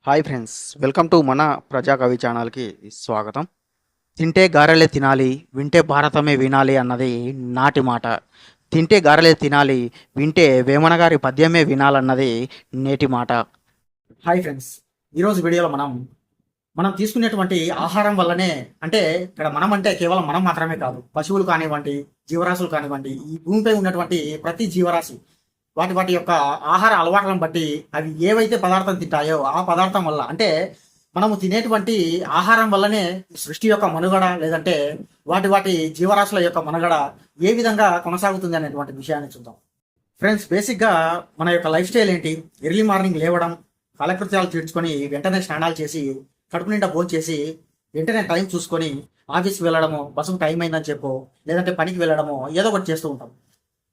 Hi friends, welcome to మన ప్రజాకవి ఛానల్కి స్వాగతం. తింటే గారెలే తినాలి, వింటే భారతమే వినాలి అన్నది నాటి మాట. తింటే గారెలే తినాలి, వింటే వేమన గారి పద్యమే వినాలన్నది నేటి మాట. హాయ్ ఫ్రెండ్స్, ఈరోజు వీడియోలో మనం తీసుకునేటువంటి ఆహారం వల్లనే, అంటే ఇక్కడ మనం అంటే కేవలం మనం మాత్రమే కాదు, పశువులు కానివ్వండి, జీవరాశులు కానివ్వండి, ఈ భూమిపై ఉన్నటువంటి ప్రతి జీవరాశి వాటి వాటి యొక్క ఆహార అలవాట్లను బట్టి అవి ఏవైతే పదార్థం తింటాయో ఆ పదార్థం వల్ల, అంటే మనము తినేటువంటి ఆహారం వల్లనే సృష్టి యొక్క మనుగడ, లేదంటే వాటి వాటి జీవరాశుల యొక్క మనుగడ ఏ విధంగా కొనసాగుతుంది అనేటువంటి విషయాన్ని చూద్దాం. ఫ్రెండ్స్, బేసిక్గా మన యొక్క లైఫ్ స్టైల్ ఏంటి? ఎర్లీ మార్నింగ్ లేవడం, కాలకృత్యాలు తీర్చుకొని వెంటనే స్నానాలు చేసి కడుపు నిండా భోజనం చేసి వెంటనే టైం చూసుకొని ఆఫీస్కి వెళ్ళడము, బస్సుకు టైం అయిందని చెప్పు, లేదంటే పనికి వెళ్ళడము, ఏదో ఒకటి చేస్తూ ఉంటాం.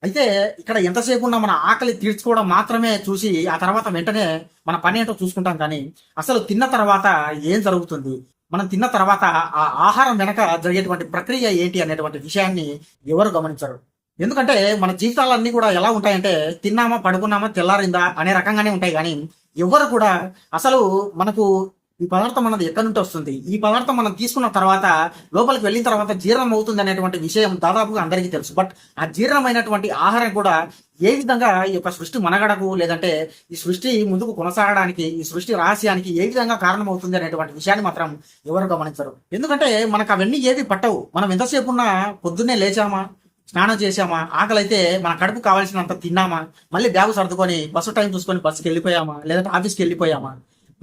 అయితే ఇక్కడ ఎంతసేపు ఉన్నా మన ఆకలి తీర్చుకోవడం మాత్రమే చూసి ఆ తర్వాత వెంటనే మన పని ఏంటో చూసుకుంటాం. కానీ అసలు తిన్న తర్వాత ఏం జరుగుతుంది, మనం తిన్న తర్వాత ఆ ఆహారం వెనక జరిగేటువంటి ప్రక్రియ ఏంటి అనేటువంటి విషయాన్ని ఎవరు గమనించరు. ఎందుకంటే మన జీవితాలన్నీ కూడా ఎలా ఉంటాయంటే తిన్నామా, పడుకున్నామా, తెల్లారిందా అనే రకంగానే ఉంటాయి. కానీ ఎవరు కూడా అసలు మనకు ఈ పదార్థం అన్నది ఎక్కడి నుండి వస్తుంది, ఈ పదార్థం మనం తీసుకున్న తర్వాత లోపలికి వెళ్ళిన తర్వాత జీర్ణం అవుతుంది అనేటువంటి విషయం దాదాపుగా అందరికీ తెలుసు. బట్ ఆ జీర్ణమైనటువంటి ఆహారం కూడా ఏ విధంగా ఈ యొక్క సృష్టి మనగడకు, లేదంటే ఈ సృష్టి ముందుకు కొనసాగడానికి, ఈ సృష్టి రహస్యానికి ఏ విధంగా కారణమవుతుంది అనేటువంటి విషయాన్ని మాత్రం ఎవరు గమనించరు. ఎందుకంటే మనకు అవన్నీ ఏవి పట్టవు. మనం ఎంతసేపు ఉన్నా పొద్దున్నే లేచామా, స్నానం చేసామా, ఆకలి అయితే మన కడుపు కావాల్సినంత తిన్నామా, మళ్ళీ బ్యాగు సర్దుకొని బస్సు టైం చూసుకొని బస్సుకి వెళ్ళిపోయామా, లేదంటే ఆఫీస్కి వెళ్ళిపోయామా,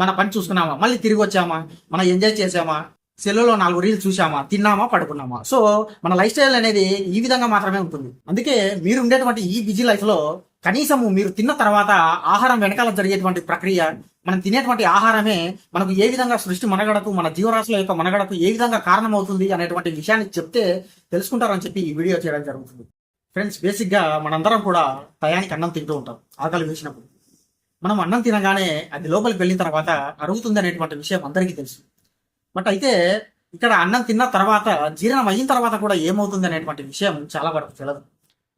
మన పని చూసుకున్నామా, మళ్ళీ తిరిగి వచ్చామా, మనం ఎంజాయ్ చేసామా, సెల్లులో 4 రీల్స్ చూసామా, తిన్నామా, పడుకున్నామా. సో మన లైఫ్ స్టైల్ అనేది ఈ విధంగా మాత్రమే ఉంటుంది. అందుకే మీరు ఉండేటువంటి ఈ బిజీ లైఫ్లో కనీసము మీరు తిన్న తర్వాత ఆహారం వెనకాల జరిగేటువంటి ప్రక్రియ, మనం తినేటువంటి ఆహారమే మనకు ఏ విధంగా సృష్టి మనగడకు, మన జీవరాశుల యొక్క మనగడకు ఏ విధంగా కారణమవుతుంది అనేటువంటి విషయాన్ని చెప్తే తెలుసుకుంటారని చెప్పి ఈ వీడియో చేయడం జరుగుతుంది. ఫ్రెండ్స్, బేసిక్గా మనందరం కూడా టయానికి అన్నం తింటూ ఉంటాం. ఆకలి వేసినప్పుడు మనం అన్నం తినగానే అది లోపలికి వెళ్ళిన తర్వాత అరుగుతుంది అనేటువంటి విషయం అందరికీ తెలుసు. బట్ అయితే ఇక్కడ అన్నం తిన్న తర్వాత జీర్ణం అయిన తర్వాత కూడా ఏమవుతుంది అనేటువంటి విషయం చాలా వరకు తెలియదు.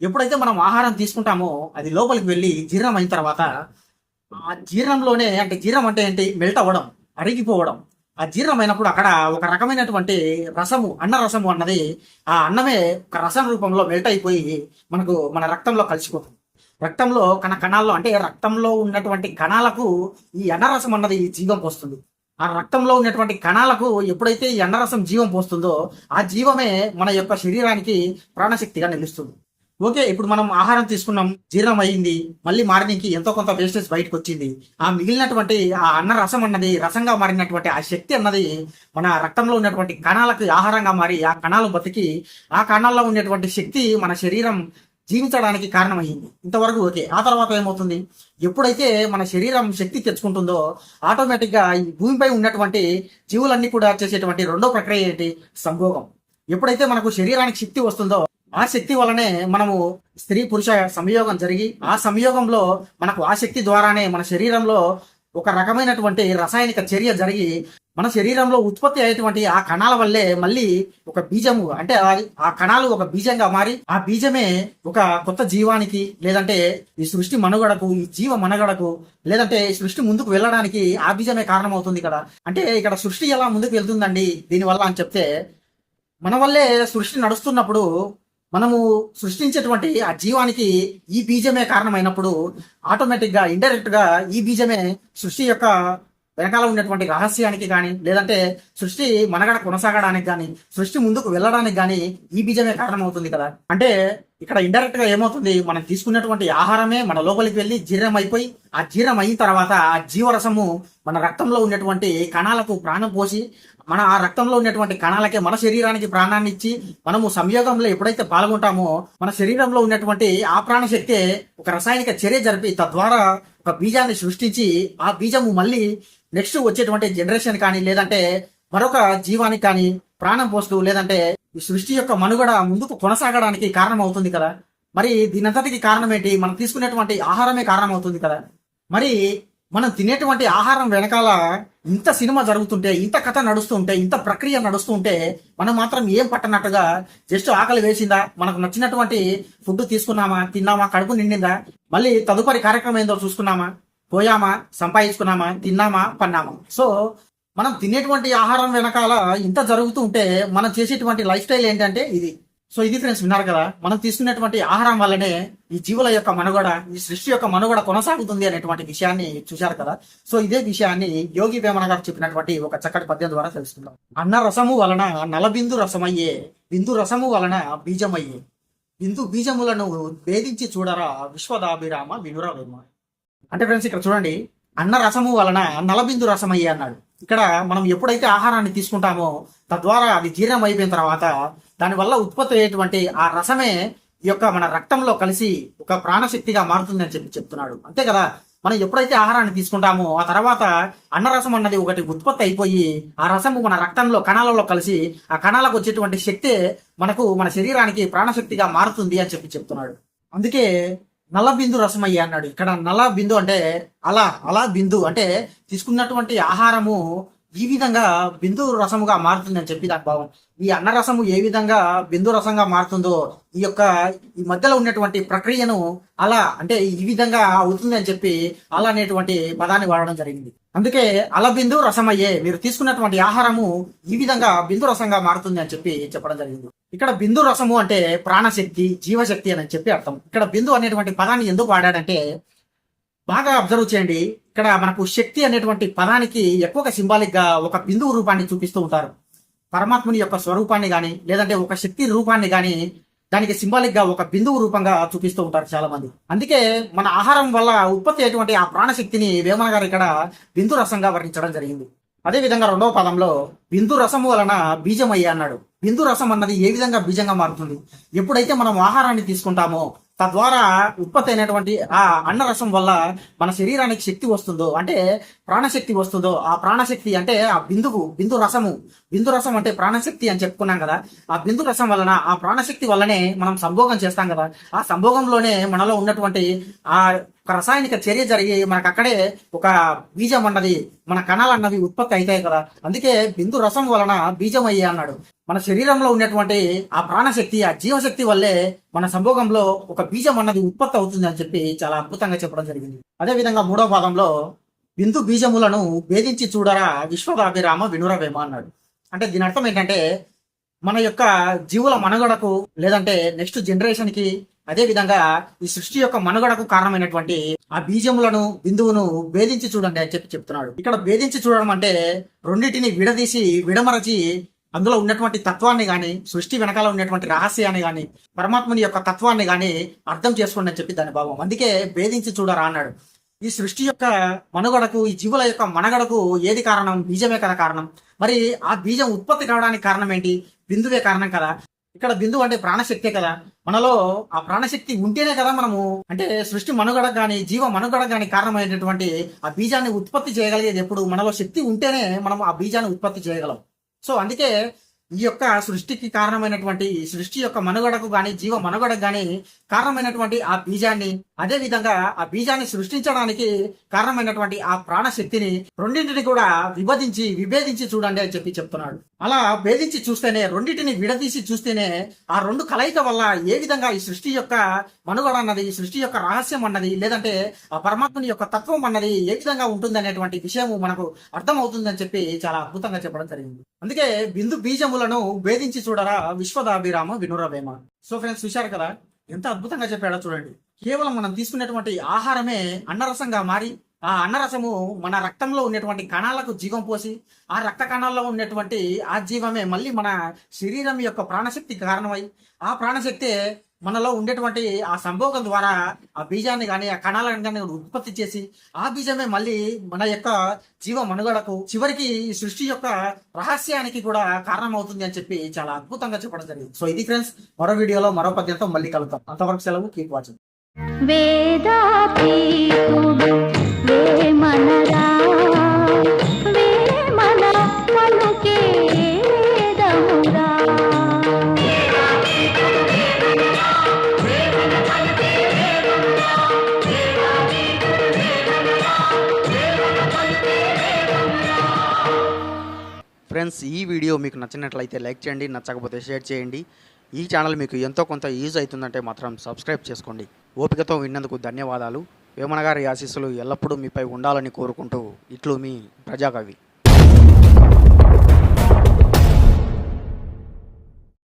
ఎప్పుడైతే మనం ఆహారం తీసుకుంటామో అది లోపలికి వెళ్ళి జీర్ణం అయిన తర్వాత ఆ జీర్ణంలోనే, అంటే జీర్ణం అంటే ఏంటి, మెల్ట్ అవ్వడం, అరిగిపోవడం. ఆ జీర్ణమైనప్పుడు అక్కడ ఒక రకమైనటువంటి రసము, అన్న రసము అన్నది, ఆ అన్నమే ఒక రసం రూపంలో మెల్ట్ అయిపోయి మనకు మన రక్తంలో కలిసిపోతుంది. రక్తంలో కణాల్లో, అంటే రక్తంలో ఉన్నటువంటి కణాలకు ఈ అన్నరసం అన్నది జీవం పోస్తుంది. ఆ రక్తంలో ఉన్నటువంటి కణాలకు ఎప్పుడైతే ఈ అన్నరసం జీవం పోస్తుందో ఆ జీవమే మన యొక్క శరీరానికి ప్రాణశక్తిగా నిలుస్తుంది. ఓకే, ఇప్పుడు మనం ఆహారం తీసుకున్నాం, జీర్ణం అయ్యింది, మళ్ళీ మార్నింగ్కి ఎంతో కొంత వేస్టేజ్ బయటకు వచ్చింది. ఆ మిగిలినటువంటి ఆ అన్న రసం అన్నది, రసంగా మారినటువంటి ఆ శక్తి అన్నది మన రక్తంలో ఉన్నటువంటి కణాలకు ఆహారంగా మారి ఆ కణాలు బతికి ఆ కణాల్లో ఉన్నటువంటి శక్తి మన శరీరం జీవించడానికి కారణమయ్యింది. ఇంతవరకు ఓకే. ఆ తర్వాత ఏమవుతుంది, ఎప్పుడైతే మన శరీరం శక్తి తెచ్చుకుంటుందో ఆటోమేటిక్గా ఈ భూమిపై ఉన్నటువంటి జీవులన్నీ కూడా చేసేటువంటి రెండో ప్రక్రియ ఏంటి, సంభోగం. ఎప్పుడైతే మనకు శరీరానికి శక్తి వస్తుందో ఆ శక్తి వల్లనే మనము స్త్రీ పురుష సంయోగం జరిగి ఆ సంయోగంలో మనకు ఆ శక్తి ద్వారానే మన శరీరంలో ఒక రకమైనటువంటి రసాయనిక చర్య జరిగి మన శరీరంలో ఉత్పత్తి అయ్యేటువంటి ఆ కణాల వల్లే మళ్ళీ ఒక బీజము, అంటే ఆ కణాలు ఒక బీజంగా మారి ఆ బీజమే ఒక కొత్త జీవానికి, లేదంటే ఈ సృష్టి మనుగడకు, ఈ జీవ మనుగడకు, లేదంటే ఈ సృష్టి ముందుకు వెళ్ళడానికి ఆ బీజమే కారణమవుతుంది కదా. అంటే ఇక్కడ సృష్టి ఎలా ముందుకు వెళ్తుందండి దీనివల్ల అని చెప్తే, మన వల్లే సృష్టి నడుస్తున్నప్పుడు మనము సృష్టించేటువంటి ఆ జీవానికి ఈ బీజమే కారణమైనప్పుడు ఆటోమేటిక్గా ఇండైరెక్ట్గా ఈ బీజమే సృష్టి యొక్క వెనకాల ఉన్నటువంటి రహస్యానికి కానీ, లేదంటే సృష్టి మనగడ కొనసాగడానికి కానీ, సృష్టి ముందుకు వెళ్ళడానికి కానీ ఈ బీజమే కారణమవుతుంది కదా. అంటే ఇక్కడ ఇండైరెక్ట్ గా ఏమవుతుంది, మనం తీసుకున్నటువంటి ఆహారమే మన లోపలికి వెళ్ళి జీర్ణం అయిపోయి ఆ జీర్ణం అయిన తర్వాత ఆ జీవరసము మన రక్తంలో ఉన్నటువంటి కణాలకు ప్రాణం పోసి మన ఆ రక్తంలో ఉన్నటువంటి కణాలకే, మన శరీరానికి ప్రాణాన్ని ఇచ్చి మనము సంయోగంలో ఎప్పుడైతే పాల్గొంటామో మన శరీరంలో ఉన్నటువంటి ఆ ప్రాణశక్తే ఒక రసాయనిక చర్య జరిపి తద్వారా ఒక బీజాన్ని సృష్టించి ఆ బీజము మళ్ళీ నెక్స్ట్ వచ్చేటువంటి జనరేషన్ కానీ, లేదంటే మరొక జీవానికి కానీ ప్రాణం పోస్తూ, లేదంటే ఈ సృష్టి యొక్క మనుగడ ముందుకు కొనసాగడానికి కారణం అవుతుంది కదా. మరి దీనంతటికి కారణం ఏంటి, మనం తీసుకునేటువంటి ఆహారమే కారణం అవుతుంది కదా. మరి మనం తినేటువంటి ఆహారం వెనకాల ఇంత సినిమా జరుగుతుంటే, ఇంత కథ నడుస్తుంటే, ఇంత ప్రక్రియ నడుస్తుంటే మనం మాత్రం ఏం పట్టనట్టుగా జస్ట్ ఆకలి వేసిందా, మనకు నచ్చినటువంటి ఫుడ్ తీసుకున్నామా, తిన్నామా, కడుపు నిండిందా, మళ్ళీ తదుపరి కార్యక్రమం ఏందో చూసుకున్నామా, పోయామా, సంపాదించుకున్నామా, తిన్నామా, పన్నామా. సో మనం తినేటువంటి ఆహారం వెనకాల ఇంత జరుగుతూ ఉంటే మనం చేసేటువంటి లైఫ్ స్టైల్ ఏంటంటే ఇది. సో ఇది ఫ్రెండ్స్, విన్నారు కదా, మనం తీసుకునేటువంటి ఆహారం వల్లనే ఈ జీవుల యొక్క మనుగడ, ఈ సృష్టి యొక్క మనుగడ కొనసాగుతుంది అనేటువంటి విషయాన్ని చూశారు కదా. సో ఇదే విషయాన్ని యోగి వేమన గారు చెప్పినటువంటి ఒక చక్కటి పద్యం ద్వారా తెలుసుకుందాం. అన్న రసము వలన నలబిందు రసమయ్యే, బిందు రసము వలన బీజమయ్యే, బిందు బీజములను భేదించి చూడరా విశ్వదాభిరామ వినురవేమ. అంటే ఫ్రెండ్స్ ఇక్కడ చూడండి, అన్న రసము వలన నలబిందు రసమయ్యే అన్నాడు. ఇక్కడ మనం ఎప్పుడైతే ఆహారాన్ని తీసుకుంటామో తద్వారా అది జీర్ణం అయిపోయిన తర్వాత దానివల్ల ఉత్పత్తి అయ్యేటువంటి ఆ రసమే ఈ యొక్క మన రక్తంలో కలిసి ఒక ప్రాణశక్తిగా మారుతుందని చెప్తున్నాడు. అంతే కదా, మనం ఎప్పుడైతే ఆహారాన్ని తీసుకుంటామో ఆ తర్వాత అన్నరసం అన్నది ఒకటి ఉత్పత్తి అయిపోయి ఆ రసము మన రక్తంలో కణాలలో కలిసి ఆ కణాలకు వచ్చేటువంటి శక్తే మనకు మన శరీరానికి ప్రాణశక్తిగా మారుతుంది అని చెప్తున్నాడు. అందుకే నల్ల బిందు రసమయ్య అన్నాడు. ఇక్కడ నల్ల బిందు అంటే అలా బిందు అంటే తీసుకున్నటువంటి ఆహారము ఈ విధంగా బిందు రసముగా మారుతుంది అని చెప్పి దాని భావం. ఈ అన్న రసము ఏ విధంగా బిందు రసంగా మారుతుందో ఈ మధ్యలో ఉన్నటువంటి ప్రక్రియను అలా అంటే ఈ విధంగా అవుతుంది అని చెప్పి అలా అనేటువంటి పదాన్ని వాడడం జరిగింది. అందుకే బిందు రసమయ్యే, మీరు తీసుకున్నటువంటి ఆహారము ఈ విధంగా బిందు రసంగా మారుతుంది అని చెప్పి చెప్పడం జరిగింది. ఇక్కడ బిందు రసము అంటే ప్రాణశక్తి, జీవశక్తి అని చెప్పి అర్థం. ఇక్కడ బిందు అనేటువంటి పదాన్ని ఎందుకు వాడాడంటే బాగా అబ్జర్వ్ చేయండి. ఇక్కడ మనకు శక్తి అనేటువంటి పదానికి ఎక్కువగా సింబాలిక్ గా ఒక బిందువు రూపాన్ని చూపిస్తూ ఉంటారు. పరమాత్ముని యొక్క స్వరూపాన్ని గాని లేదంటే ఒక శక్తి రూపాన్ని గాని దానికి సింబాలిక్ గా ఒక బిందువు రూపంగా చూపిస్తూ ఉంటారు చాలా మంది. అందుకే మన ఆహారం వల్ల ఉత్పత్తి అయ్యేటువంటి ఆ ప్రాణశక్తిని వేమన గారు ఇక్కడ బిందు రసంగా వర్ణించడం జరిగింది. అదే విధంగా రెండవ పదంలో బిందు రసము వలన బీజమయ్యే అన్నాడు. బిందు రసం అన్నది ఏ విధంగా బీజంగా మారుతుంది? ఎప్పుడైతే మనం ఆహారాన్ని తీసుకుంటామో తద్వారా ఉత్పత్తి అయినటువంటి ఆ అన్నరసం వల్ల మన శరీరానికి శక్తి వస్తుందో అంటే ప్రాణశక్తి వస్తుందో ఆ ప్రాణశక్తి అంటే ఆ బిందు రసం అంటే ప్రాణశక్తి అని చెప్పుకున్నాం కదా. ఆ బిందు రసం వలన ఆ ప్రాణశక్తి వల్లనే మనం సంభోగం చేస్తాం కదా. ఆ సంభోగంలోనే మనలో ఉన్నటువంటి ఆ రసాయనిక చర్య జరిగి మనకు అక్కడే ఒక బీజం అన్నది మన కణాలు అన్నవి ఉత్పత్తి అవుతాయి కదా. అందుకే బిందు రసం వలన బీజం అయ్యే అన్నాడు. మన శరీరంలో ఉన్నటువంటి ఆ ప్రాణశక్తి, ఆ జీవశక్తి వల్లే మన సంభోగంలో ఒక బీజం అన్నది ఉత్పత్తి అవుతుంది అని చెప్పి చాలా అద్భుతంగా చెప్పడం జరిగింది. అదే విధంగా మూడవ పాదంలో బిందు బీజములను భేదించి చూడరా విశ్వదాభిరామ వినురవేమ అన్నాడు. అంటే దీని అర్థం ఏంటంటే మన యొక్క జీవుల మనుగడకు లేదంటే నెక్స్ట్ జనరేషన్ కి అదే విధంగా ఈ సృష్టి యొక్క మనుగడకు కారణమైనటువంటి ఆ బీజములను బిందువును భేదించి చూడండి అని చెప్తున్నాడు. ఇక్కడ భేదించి చూడడం అంటే రెండింటిని విడదీసి విడమరచి అందులో ఉన్నటువంటి తత్వాన్ని గాని సృష్టి వెనకాల ఉన్నటువంటి రహస్యాన్ని గాని పరమాత్ముని యొక్క తత్వాన్ని గాని అర్థం చేసుకోండి అని చెప్పి దాని భావం. అందుకే భేదించి చూడరా అన్నాడు. ఈ సృష్టి యొక్క మనుగడకు, ఈ జీవుల యొక్క మనుగడకు ఏది కారణం? బీజమే కదా కారణం. మరి ఆ బీజం ఉత్పత్తి కావడానికి కారణం ఏంటి? బిందువే కారణం కదా. ఇక్కడ బిందువు అంటే ప్రాణశక్తే కదా. మనలో ఆ ప్రాణశక్తి ఉంటేనే కదా మనము అంటే సృష్టి మనుగడకు కానీ జీవ మనుగడకు కానీ కారణమైనటువంటి ఆ బీజాన్ని ఉత్పత్తి చేయగలిగేది ఎప్పుడు మనలో శక్తి ఉంటేనే మనం ఆ బీజాన్ని ఉత్పత్తి చేయగలం. సో అందుకే ఈ యొక్క సృష్టికి కారణమైనటువంటి సృష్టి యొక్క మనుగడకు గాని జీవ మనుగడకు గాని కారణమైనటువంటి ఆ బీజాన్ని, అదే విధంగా ఆ బీజాన్ని సృష్టించడానికి కారణమైనటువంటి ఆ ప్రాణశక్తిని రెండింటిని కూడా విభేదించి చూడండి అని చెప్తున్నాడు. అలా భేదించి చూస్తేనే, రెండింటిని విడదీసి చూస్తేనే ఆ రెండు కలయిక వల్ల ఏ విధంగా ఈ సృష్టి యొక్క మనుగడ అన్నది, ఈ సృష్టి యొక్క రహస్యం అన్నది లేదంటే ఆ పరమాత్మని యొక్క తత్వం అన్నది ఏ విధంగా ఉంటుంది అనేటువంటి విషయం మనకు అర్థం అవుతుందని చెప్పి చాలా అద్భుతంగా చెప్పడం జరిగింది. అందుకే బిందు బీజములను భేదించి చూడరా విశ్వదాభిరామ వినురవేమ. సో ఫ్రెండ్స్, చూశారు కదా ఎంత అద్భుతంగా చెప్పాడో చూడండి. కేవలం మనం తీసుకునేటువంటి ఆహారమే అన్నరసంగా మారి ఆ అన్నరసము మన రక్తంలో ఉన్నటువంటి కణాలకు జీవం పోసి ఆ రక్త కణాల్లో ఉన్నటువంటి ఆ జీవమే మళ్ళీ మన శరీరం యొక్క ప్రాణశక్తికి కారణమై ఆ ప్రాణశక్తి మనలో ఉండేటువంటి ఆ సంభోగం ద్వారా ఆ బీజాన్ని కానీ ఆ కణాలను కానీ ఉత్పత్తి చేసి ఆ బీజమే మళ్ళీ మన యొక్క జీవ మనుగడకు చివరికి సృష్టి యొక్క రహస్యానికి కూడా కారణం అవుతుంది అని చెప్పి చాలా అద్భుతంగా చెప్పడం జరిగింది. సో ఇది ఫ్రెండ్స్, మరో వీడియోలో మరో పద్యంతో మళ్ళీ కలుద్దాం. అంతవరకు సెలవు. Keep watching. ఫ్రెండ్స్, ఈ వీడియో మీకు నచ్చినట్లయితే లైక్ చేయండి, నచ్చకపోతే షేర్ చేయండి. ఈ ఛానల్ మీకు ఎంతో కొంత యూజ్ అవుతుందంటే మాత్రం సబ్స్క్రైబ్ చేసుకోండి. ఓపికతో విన్నందుకు ధన్యవాదాలు. వేమన గారి ఆశీస్సులు ఎల్లప్పుడూ మీపై ఉండాలని కోరుకుంటూ ఇట్లు మీ ప్రజాకవి.